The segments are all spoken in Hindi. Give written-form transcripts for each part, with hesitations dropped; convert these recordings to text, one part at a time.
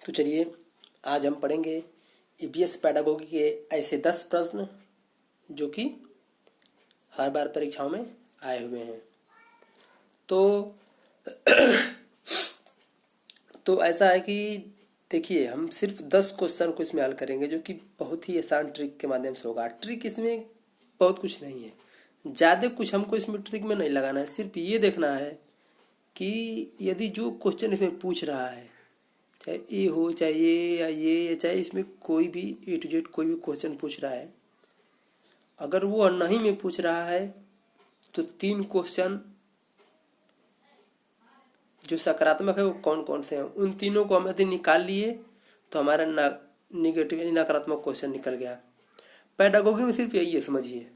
तो चलिए आज हम पढ़ेंगे ईवीएस पैडागोगी के ऐसे 10 प्रश्न जो कि हर बार परीक्षाओं में आए हुए हैं। तो ऐसा है कि देखिए, हम सिर्फ 10 क्वेश्चन को इसमें हल करेंगे जो कि बहुत ही आसान ट्रिक के माध्यम से होगा। ट्रिक इसमें बहुत कुछ नहीं है, ज़्यादा कुछ हमको इसमें ट्रिक में नहीं लगाना है। सिर्फ ये देखना है कि यदि जो क्वेश्चन इसमें पूछ रहा है, चाहे ए हो, चाहे ये या ये, या चाहे इसमें कोई भी ए टू जेड कोई भी क्वेश्चन पूछ रहा है, अगर वो नहीं में पूछ रहा है तो 3 क्वेश्चन जो सकारात्मक है वो कौन कौन से हैं, उन तीनों को हम यदि निकाल लिए तो हमारा निगेटिव यानी नकारात्मक क्वेश्चन निकल गया। पैडागोगी में सिर्फ यही है, समझिए।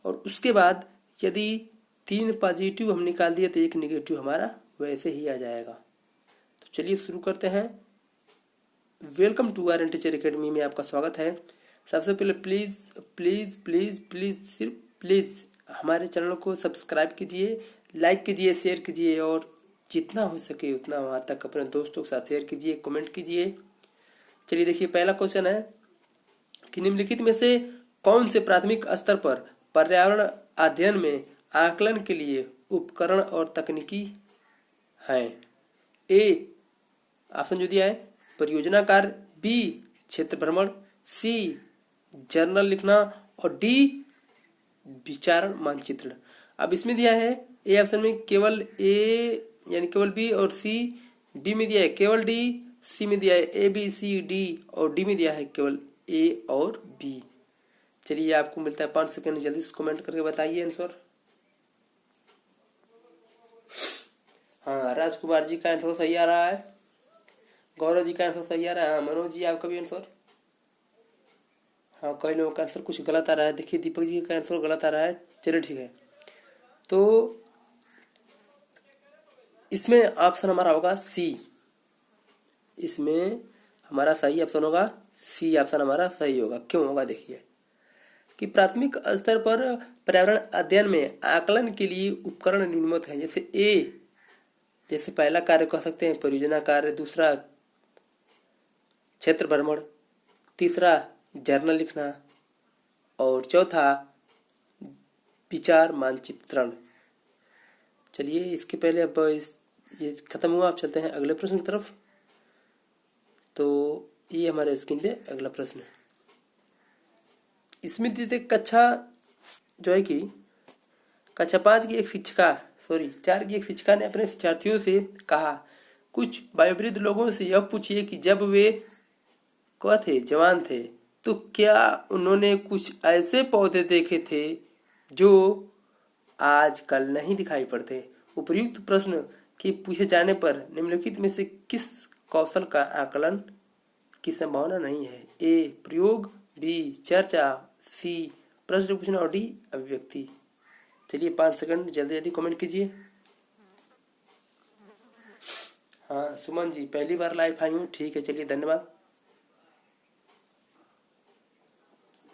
और उसके बाद यदि 3 पॉजिटिव हम निकाल दिए तो 1 निगेटिव हमारा वैसे ही आ जाएगा। तो चलिए शुरू करते हैं। Welcome to R N teacher academy में आपका स्वागत है। सबसे पहले प्लीज़ प्लीज़ प्लीज़ प्लीज़ सिर्फ प्लीज़ हमारे चैनल को सब्सक्राइब कीजिए, लाइक कीजिए, शेयर कीजिए और जितना हो सके उतना वहाँ तक अपने दोस्तों के साथ शेयर कीजिए, कमेंट कीजिए। चलिए देखिए, पहला क्वेश्चन है कि निम्नलिखित में से कौन से प्राथमिक स्तर पर पर्यावरण अध्ययन में आकलन के लिए उपकरण और तकनीकी हैं। ए ऑप्शन जो दिया है परियोजना कार्य, बी क्षेत्र भ्रमण, सी जर्नल लिखना और डी विचारण मानचित्रण। अब इसमें दिया है ए ऑप्शन में केवल ए यानी केवल बी और सी, बी में दिया है केवल डी, सी में दिया है ए बी सी डी और डी में दिया है केवल ए और बी। चलिए आपको मिलता है 5 सेकंड, जल्दी से कमेंट करके बताइए आंसर। हाँ, राजकुमार जी का आंसर सही आ रहा है, गौरव जी का आंसर सही आ रहा है। हाँ, मनोज जी आपका भी आंसर। हाँ, कई लोगों का आंसर कुछ गलत आ रहा है। देखिए दीपक जी का आंसर गलत आ रहा है। चलिए ठीक है, तो इसमें ऑप्शन हमारा होगा सी। इसमें हमारा सही ऑप्शन होगा सी, ऑप्शन हमारा सही होगा। क्यों होगा देखिए कि प्राथमिक स्तर पर पर्यावरण अध्ययन में आकलन के लिए उपकरण निम्नलिखित हैं। जैसे ए, जैसे पहला कार्य कह सकते हैं परियोजना कार्य, दूसरा क्षेत्र भ्रमण, तीसरा जर्नल लिखना और चौथा विचार मानचित्रण। चलिए इसके पहले अब ये खत्म हुआ, आप चलते हैं अगले प्रश्न की तरफ। तो ये हमारे स्क्रीन पे अगला प्रश्न है। इसमें दीजिए कक्षा जो है कि कक्षा 4 की एक शिक्षिका ने अपने शिक्षार्थियों से कहा, कुछ वयोवृद्ध लोगों से यह पूछिए कि जब वे जवान थे तो क्या उन्होंने कुछ ऐसे पौधे देखे थे जो आजकल नहीं दिखाई पड़ते। उपर्युक्त प्रश्न के पूछे जाने पर निम्नलिखित में से किस कौशल का आकलन की संभावना नहीं है। ए प्रयोग, बी चर्चा, सी प्रश्न पूछना और डी अभिव्यक्ति। चलिए 5 सेकंड, जल्दी जल्दी कमेंट कीजिए। हाँ सुमन जी पहली बार लाइव आई हूँ, ठीक है, चलिए धन्यवाद।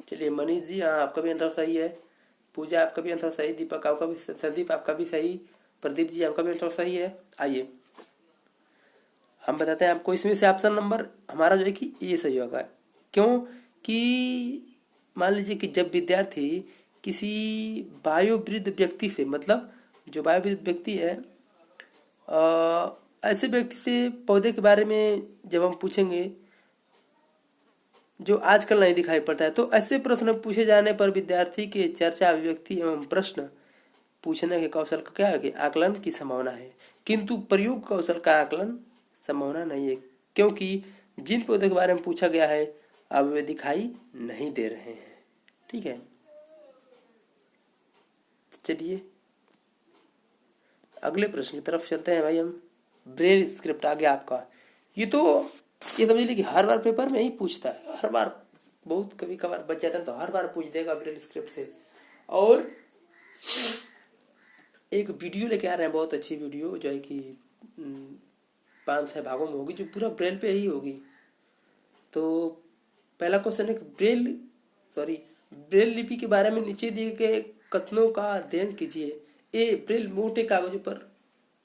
चलिए मनीष जी, हाँ आपका भी आंसर सही है। पूजा आपका भी आंसर सही, दीपक आपका भी, संदीप आपका भी सही, प्रदीप जी आपका भी आंसर सही है। आइए हम बताते हैं आपको, इसमें से ऑप्शन नंबर हमारा जो है कि ये सही होगा। क्यों कि मान लीजिए कि जब विद्यार्थी किसी वयोवृद्ध व्यक्ति से, मतलब जो वयोवृद्ध व्यक्ति है, ऐसे व्यक्ति से पौधे के बारे में जब हम पूछेंगे जो आजकल नहीं दिखाई पड़ता है, तो ऐसे प्रश्न पूछे जाने पर विद्यार्थी के चर्चा, अभिव्यक्ति एवं प्रश्न पूछने के कौशल का क्या है कि आकलन की संभावना है, किंतु प्रयोग कौशल का आकलन संभावना नहीं है, क्योंकि जिन पौधे के बारे में पूछा गया है अब वे दिखाई नहीं दे रहे हैं। ठीक है, चलिए अगले प्रश्न की तरफ चलते हैं भाई हम। ब्रेल स्क्रिप्ट आ गया आपका। ये समझ लीजिए कि हर बार पेपर में ही पूछता है, हर बार, बहुत कभी कभार बच जाता है तो हर बार पूछ देगा ब्रेल स्क्रिप्ट से। और एक वीडियो लेके आ रहे हैं, बहुत अच्छी वीडियो जो है कि 5-6 भागों में होगी, जो पूरा ब्रेल पे ही होगी। तो पहला क्वेश्चन है ब्रेल लिपि के बारे में नीचे दिए गए कथनों का अध्ययन कीजिए। ए ब्रेल मोटे कागजों पर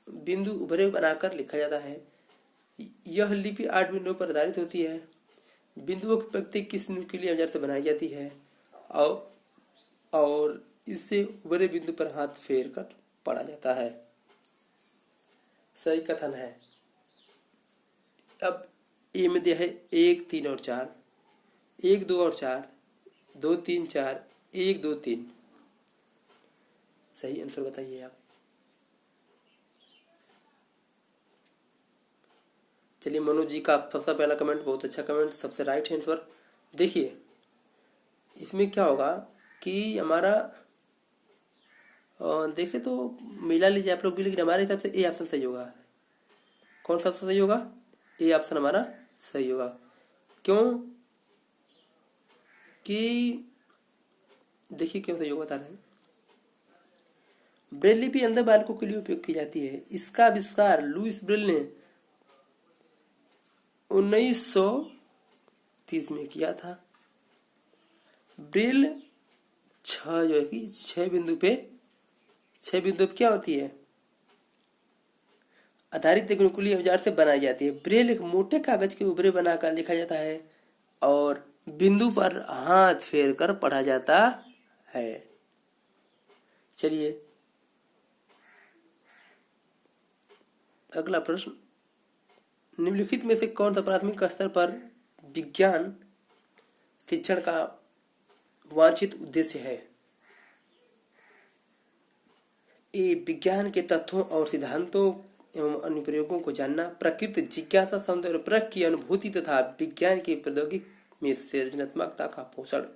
बिंदु उभरे बनाकर लिखा जाता है। यह लिपि 8 बिंदुओं पर आधारित होती है। बिंदुओं की प्रत्येक किस न्यूक्लियर औजार से बनाई जाती है और इससे बड़े बिंदु पर हाथ फेर कर पढ़ा जाता है। सही कथन है। अब ए में दिया है 1, 3 और 4, 1, 2 और 4, 2, 3, 4, 1, 2, 3। सही आंसर बताइए आप। चलिए, मनोज जी का सबसे पहला कमेंट बहुत अच्छा कमेंट, सबसे राइट आंसर। देखिए इसमें क्या होगा कि हमारा देखे तो मिला लीजिए आप लोग भी, लेकिन हमारे हिसाब से ए ऑप्शन सही होगा। कौन सा सही होगा? ए ऑप्शन हमारा सही होगा। क्यों कि देखिए क्यों सही होगा बता रहे हैं। ब्रेल लिपि अंधे बालकों के लिए उपयोग की जाती है। इसका आविष्कार लुईस ब्रेल ने 1930 में किया था। ब्रेल जो है कि 6 बिंदु पे क्या होती है? आधारित एक नुकीली औजार से बनाई जाती है। ब्रेल एक मोटे कागज के ऊपरे बनाकर लिखा जाता है और बिंदु पर हाथ फेर कर पढ़ा जाता है। चलिए अगला प्रश्न, निम्नलिखित में से कौन सा प्राथमिक स्तर पर विज्ञान शिक्षण का वांछित उद्देश्य है? ए विज्ञान के तथ्यों और सिद्धांतों एवं अनुप्रयोगों को जानना, प्रकृति, जिज्ञासा, सौंदर्य और परख की अनुभूति तथा विज्ञान की प्रौद्योगिकी में सृजनात्मकता का पोषण,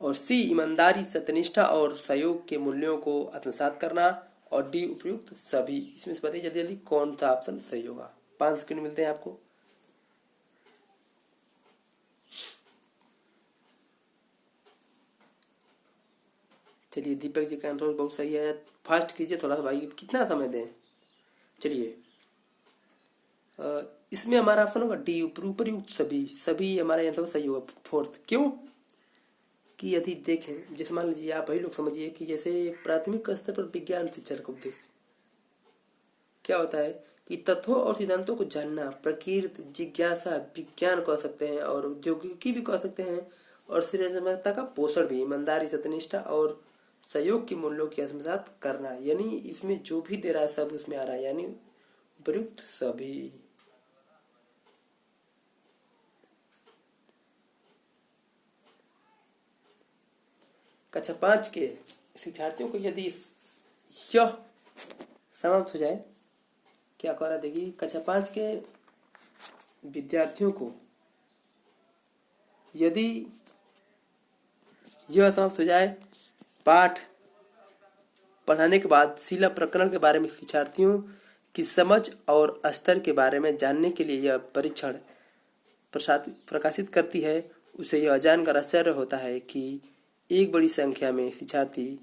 और सी ईमानदारी, सत्यनिष्ठा और सहयोग के मूल्यों को आत्मसात करना, और डी उपयुक्त सभी। इसमें से बताइए जल्दी जल्दी कौन सा ऑप्शन सही होगा। 5 सेकंड मिलते हैं आपको। चलिए दीपक जी का आंसर बहुत सही है। फास्ट कीजिए थोड़ा सा भाई, कितना समय दें। चलिए इसमें हमारा ऑप्शन होगा डी उपयुक्त सभी हमारा आंसर सही होगा। 4th क्यों कि यदि देखें, जैसे मान लीजिए आप भाई लोग समझिए कि जैसे प्राथमिक स्तर पर विज्ञान शिक्षण का उद्देश्य क्या होता है कि तथ्यों और सिद्धांतों को जानना, प्रकृति, जिज्ञासा, विज्ञान कह सकते हैं और औद्योगिकी भी कह सकते हैं, और सृजनात्मकता का पोषण भी, ईमानदारी, सत्यनिष्ठा और सहयोग के मूल्यों की आत्मसात करना। यानी इसमें जो भी दे रहा है सब उसमें आ रहा है, यानी उपयुक्त सभी। कक्षा 5 के शिक्षार्थियों को यदि यह समाप्त हो जाए, क्या कह रहा देखिए, कक्षा 5 के विद्यार्थियों को यदि यह समाप्त हो जाए, पाठ पढ़ाने के बाद शिला प्रकरण के बारे में शिक्षार्थियों की समझ और स्तर के बारे में जानने के लिए यह परीक्षण प्रकाशित करती है, उसे यह जानकर आश्चर्य होता है कि एक बड़ी संख्या में शिक्षार्थी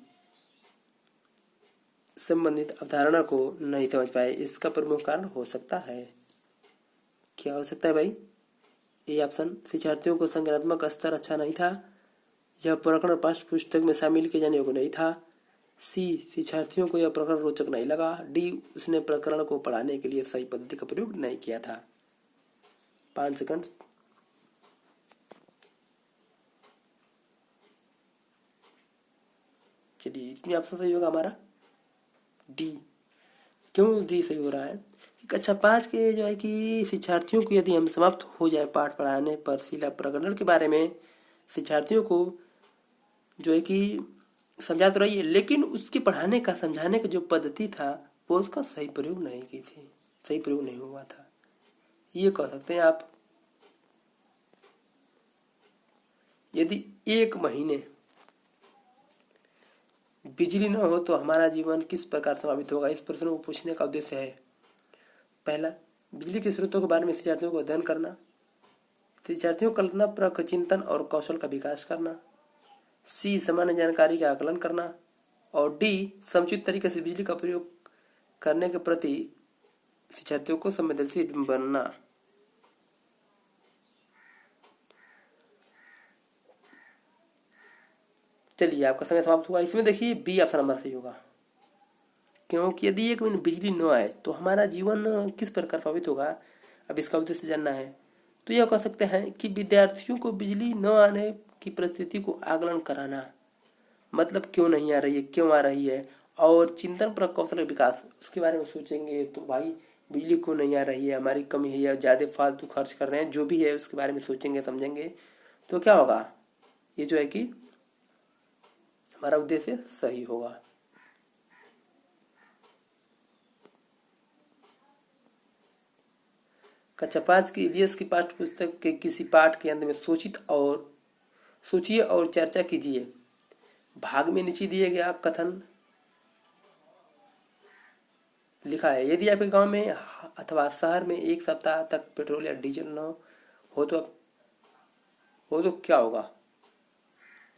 संबंधित अवधारणा को नहीं समझ पाए। इसका प्रमुख कारण हो सकता है, क्या हो सकता है भाई? ए ऑप्शन, शिक्षार्थियों को संज्ञानात्मक स्तर अच्छा नहीं था, यह प्रकरण पाठ्य पुस्तक में शामिल किए जाने योग्य नहीं था, सी शिक्षार्थियों को यह प्रकरण रोचक नहीं लगा, डी उसने प्रकरण को पढ़ाने के लिए सही पद्धति का प्रयोग नहीं किया था। 5 सेकंड। चलिए इसमें ऑप्शन सही होगा हमारा डी। क्यों डी सही हो रहा है? कक्षा 5 के जो है कि शिक्षार्थियों को यदि हम समाप्त हो जाए पाठ पढ़ाने पर शिला प्रकरण के बारे में शिक्षार्थियों को जो है कि समझा तो रही है, लेकिन उसके पढ़ाने का समझाने का जो पद्धति था वो उसका सही प्रयोग नहीं की थी, सही प्रयोग नहीं हुआ था, ये कह सकते हैं आप। यदि 1 महीने बिजली न हो तो हमारा जीवन किस प्रकार प्रभावित होगा? इस प्रश्न को पूछने का उद्देश्य है, पहला, बिजली के स्रोतों के बारे में शिक्षार्थियों को अध्ययन करना, शिक्षार्थियों को कल्पना परक चिंतन और कौशल का विकास करना, सी सामान्य जानकारी का आकलन करना, और डी समुचित तरीके से बिजली का प्रयोग करने के प्रति शिक्षार्थियों को संवेदनशील बनना। चलिए आपका समय समाप्त हुआ। इसमें देखिए बी ऑप्शन हमारा सही होगा, क्योंकि यदि 1 महीने बिजली न आए तो हमारा जीवन किस प्रकार प्रभावित होगा? अब इसका उद्देश्य जानना है तो यह कह सकते हैं कि विद्यार्थियों को बिजली न आने की परिस्थिति को आकलन कराना, मतलब क्यों नहीं आ रही है, क्यों आ रही है, और चिंतन पर कौशल विकास, उसके बारे में सोचेंगे तो भाई बिजली क्यों नहीं आ रही है, हमारी कमी है या ज़्यादा फालतू खर्च कर रहे हैं, जो भी है उसके बारे में सोचेंगे समझेंगे तो क्या होगा, ये जो है कि हमारा उद्देश्य सही होगा। कक्षा 5 की ईवीएस की पाठ्य पुस्तक के किसी पाठ के अंत में सोचिए और चर्चा कीजिए। भाग में नीचे दिए गया कथन लिखा है, यदि आपके गांव में अथवा शहर में एक सप्ताह तक पेट्रोल या डीजल न हो तो क्या होगा।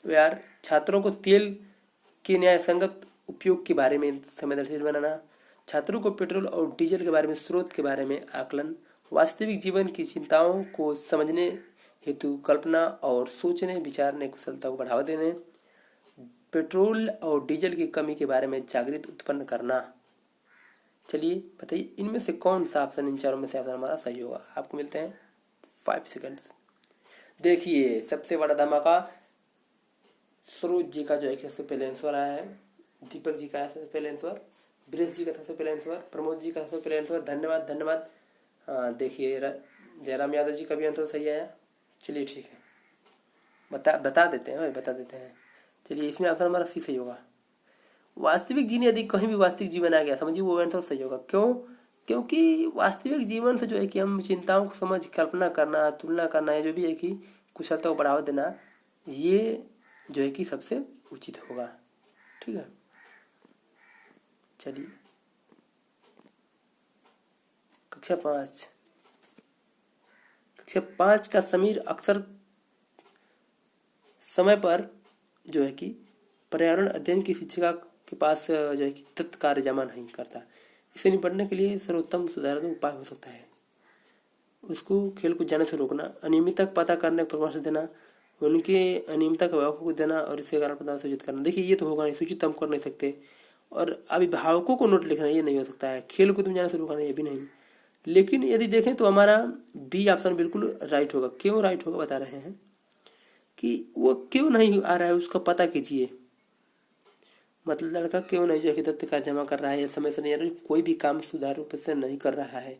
यार छात्रों को तेल के न्याय संगत उपयोग के बारे में संवेदनशील बनाना, छात्रों को पेट्रोल और डीजल के बारे में स्रोत के बारे में आकलन, वास्तविक जीवन की चिंताओं को समझने हेतु कल्पना और सोचने विचारने कुशलता को बढ़ावा देने, पेट्रोल और डीजल की कमी के बारे में जागृति उत्पन्न करना। चलिए बताइए इनमें से कौन सा ऑप्शन, इन चारों में से ऑप्शन हमारा सही होगा। आपको मिलते हैं 5 सेकंड। देखिए सबसे बड़ा धमाका सरोज जी का जो है सबसे पहले आंसर आया है, दीपक जी का सबसे पहले आंसर, ब्रिज जी का सबसे पहले आंसर, प्रमोद जी का सबसे पहले आंसर, धन्यवाद धन्यवाद। हाँ देखिए जयराम यादव जी का भी आंसर सही आया। चलिए ठीक है, बता देते हैं भाई, बता देते हैं। चलिए इसमें आंसर हमारा सी सही होगा। वास्तविक जीवन यदि कहीं भी वास्तविक जीवन आ गया समझिए वो आंसर सही होगा। क्यों? क्योंकि वास्तविक जीवन से जो है कि हम चिंताओं को समझ कल्पना करना, तुलना करना, या जो भी है कि कुशलता को बढ़ावा देना, ये जो है कि सबसे उचित होगा। ठीक है, चलिए कक्षा 5 का समीर अक्सर समय पर जो है कि पर्यावरण अध्ययन की शिक्षिका के पास जो है कि तत्कार्य जमा नहीं करता। इसे निपटने के लिए सर्वोत्तम सुधारात्मक उपाय हो सकता है उसको खेल को जाने से रोकना, अनियमितता पता करने का परामर्श देना, उनके अनियमितता के अभिभावकों को देना और इसके कारण पता सूचित करना। देखिए ये तो होगा नहीं, सूचित हम कर नहीं सकते, और अभिभावकों को नोट लिखना ये नहीं हो सकता है, खेल कूद में जाने से रोकना ये भी नहीं। लेकिन यदि देखें तो हमारा बी ऑप्शन बिल्कुल राइट होगा। क्यों राइट होगा बता रहे हैं कि वो क्यों नहीं आ रहा है उसका पता कीजिए, मतलब लड़का क्यों नहीं जो है कि दत्त का जमा कर रहा है या समय से नहीं, कोई भी काम सुचारू रूप से नहीं कर रहा है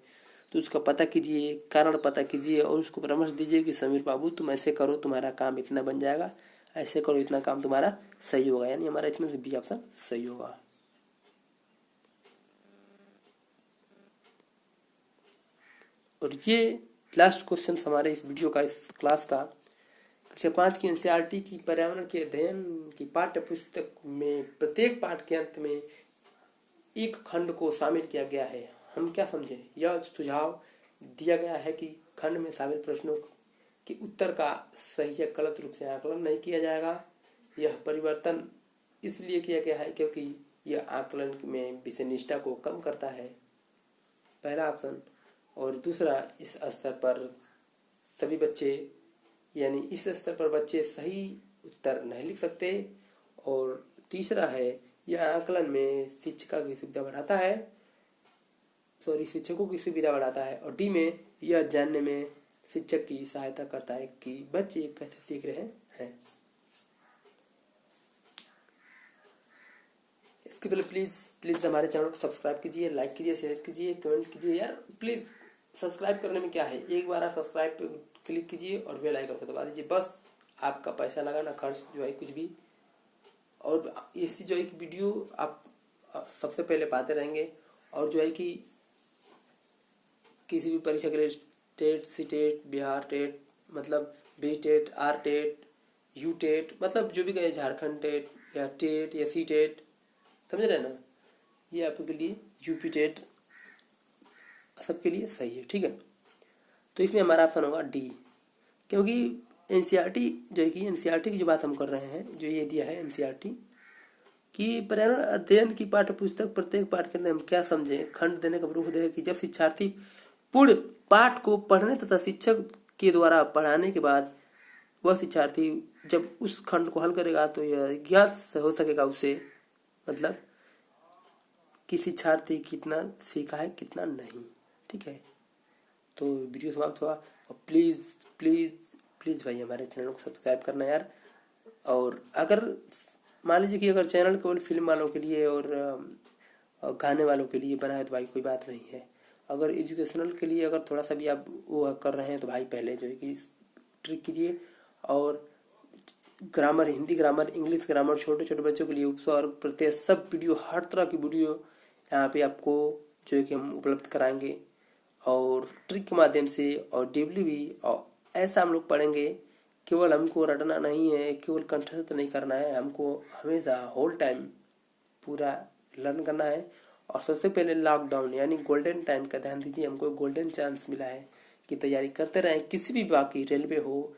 तो उसका पता कीजिए, कारण पता कीजिए और उसको परामर्श दीजिए कि समीर बाबू तुम ऐसे करो तुम्हारा काम इतना बन जाएगा, ऐसे करो इतना काम तुम्हारा सही होगा। यानी हमारा इसमें से बी ऑप्शन सही होगा। और ये लास्ट क्वेश्चन हमारे इस वीडियो का, इस क्लास का, कक्षा 5 की एनसीईआरटी की पर्यावरण के अध्ययन की पाठ्य पुस्तक में प्रत्येक पाठ के अंत में एक खंड को शामिल किया गया है। हम क्या समझे, यह सुझाव दिया गया है कि खंड में शामिल प्रश्नों के उत्तर का सही या गलत रूप से आकलन नहीं किया जाएगा। यह परिवर्तन इसलिए किया गया है क्योंकि यह आकलन में विषय निष्ठा को कम करता है, पहला ऑप्शन। और दूसरा, इस स्तर पर सभी बच्चे, यानी इस स्तर पर बच्चे सही उत्तर नहीं लिख सकते। और तीसरा है, यह आकलन में शिक्षकों की सुविधा बढ़ाता है। और डी में, यह जानने में शिक्षक की सहायता करता है कि बच्चे कैसे सीख रहे हैं। इसके पहले प्लीज़ हमारे चैनल को सब्सक्राइब कीजिए, लाइक कीजिए, शेयर कीजिए, कमेंट कीजिए। यार प्लीज़ सब्सक्राइब करने में क्या है, एक बार आप सब्सक्राइब पे क्लिक कीजिए और बेल आइकन को दबा दीजिए, बस आपका पैसा लगा ना खर्च जो है कुछ भी। और इसी जो है कि वीडियो आप सबसे पहले पाते रहेंगे। और जो है कि किसी भी परीक्षा के लिए TET, C TET, Bihar TET, मतलब B TET, R TET, U TET, मतलब जो भी कहे, झारखंड टेट या टेट या सी टेट, समझ रहे ना, ये आपके लिए यूपी टेट सबके लिए सही है। ठीक है, तो इसमें हमारा ऑप्शन होगा डी, क्योंकि एनसीईआरटी जो है कि एनसीईआरटी की जो बात हम कर रहे हैं, जो ये दिया है एनसीईआरटी कि पर्यावरण अध्ययन की पाठ्य पुस्तक प्रत्येक पाठ के अंदर हम क्या समझे, खंड देने का प्रमुख है कि जब शिक्षार्थी पूर्ण पाठ को पढ़ने तथा शिक्षक के द्वारा पढ़ाने के बाद वह शिक्षार्थी जब उस खंड को हल करेगा तो यह ज्ञात हो सकेगा उसे, मतलब कि शिक्षार्थी कितना सीखा है कितना नहीं। ठीक है, तो वीडियो समाप्त हुआ। और प्लीज़ प्लीज़ प्लीज़ भाई हमारे चैनल को सब्सक्राइब करना यार। और अगर मान लीजिए कि अगर चैनल केवल फिल्म वालों के लिए और गाने वालों के लिए बना है तो भाई कोई बात नहीं है। अगर एजुकेशनल के लिए अगर थोड़ा सा भी आप वो कर रहे हैं तो भाई पहले जो है कि ट्रिक कीजिए। और grammar, Hindi grammar, English grammar, छोटे छोटे बच्चों के लिए उपसर्ग, प्रत्यय, सब वीडियो, हर तरह की वीडियो यहाँ पे आपको जो है कि हम उपलब्ध कराएंगे। और ट्रिक के माध्यम से और डेली भी और ऐसा हम लोग पढ़ेंगे। केवल हमको रटना नहीं है, केवल कंठस्थ नहीं करना है, हमको हमेशा होल टाइम पूरा लर्न करना है। और सबसे पहले लॉकडाउन यानी गोल्डन टाइम का ध्यान दीजिए। हमको गोल्डन चांस मिला है कि तैयारी करते रहें, किसी भी विभाग की, रेलवे हो,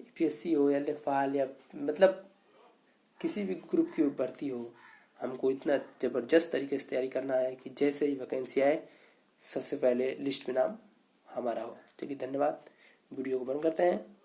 यूपीएससी हो या लेखपाल या मतलब किसी भी ग्रुप की भर्ती हो, हमको इतना ज़बरदस्त तरीके से तैयारी करना है कि जैसे ही वैकेंसी आए सबसे पहले लिस्ट में नाम हमारा हो। चलिए धन्यवाद, वीडियो को बंद करते हैं।